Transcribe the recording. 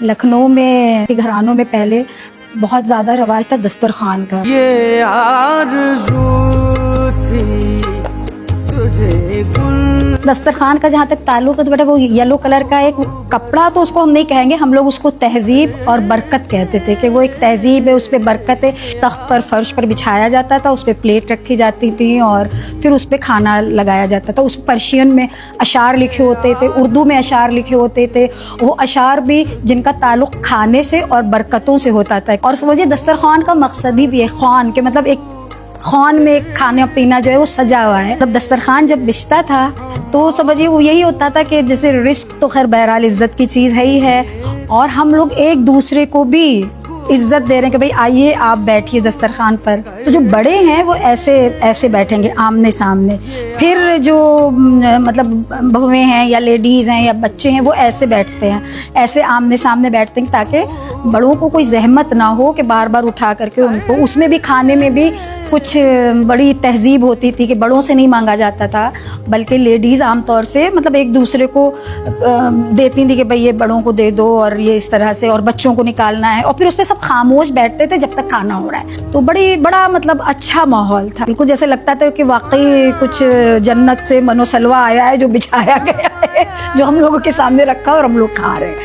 लखनऊ में घरानों में पहले बहुत ज़्यादा रवाज था दस्तरखान का। ये आरज़ू थी तुझे गुल। दस्तरखान का जहाँ तक ताल्लुक है तो बेटा वो येलो कलर का एक कपड़ा, तो उसको हम नहीं कहेंगे, हम लोग उसको तहजीब और बरकत कहते थे कि वो एक तहजीब है, उस पर बरकत है। तख्त पर फर्श पर बिछाया जाता था, उस पर प्लेट रखी जाती थी और फिर उस पर खाना लगाया जाता था। उस पर्शियन में अशार लिखे होते थे, उर्दू में अशार लिखे होते थे, वो अशार भी जिनका ताल्लुक खाने से और बरकतों से होता था। और समझिए दस्तरखान का मकसद ही भी है खान के, मतलब एक खान में एक खाना पीना जो है वो सजा हुआ है। मतलब दस्तरखान जब बिछता था तो समझिए वो यही होता था कि जैसे रिस्क तो खैर बहरहाल इज्जत की चीज़ है ही है, और हम लोग एक दूसरे को भी इज्जत दे रहे हैं कि भाई आइए आप बैठिए दस्तरखान पर। तो जो बड़े हैं वो ऐसे ऐसे बैठेंगे आमने सामने, फिर जो मतलब बहुएं हैं या लेडीज़ हैं या बच्चे हैं वो ऐसे बैठते हैं, ऐसे आमने सामने बैठते हैं ताकि बड़ों को कोई जहमत ना हो कि बार बार उठा करके उनको। उसमें भी खाने में भी कुछ बड़ी तहजीब होती थी कि बड़ों से नहीं मांगा जाता था, बल्कि लेडीज़ आमतौर से मतलब एक दूसरे को देती थी कि भाई ये बड़ों को दे दो और ये इस तरह से, और बच्चों को निकालना है, और फिर उस पर सब खामोश बैठते थे जब तक खाना हो रहा है। तो बड़ा मतलब अच्छा माहौल था, बिल्कुल जैसे लगता था कि वाकई कुछ जन्नत से मनोसलवा आया है जो बिछाया गया है, जो हम लोगों के सामने रखा और हम लोग खा रहे हैं।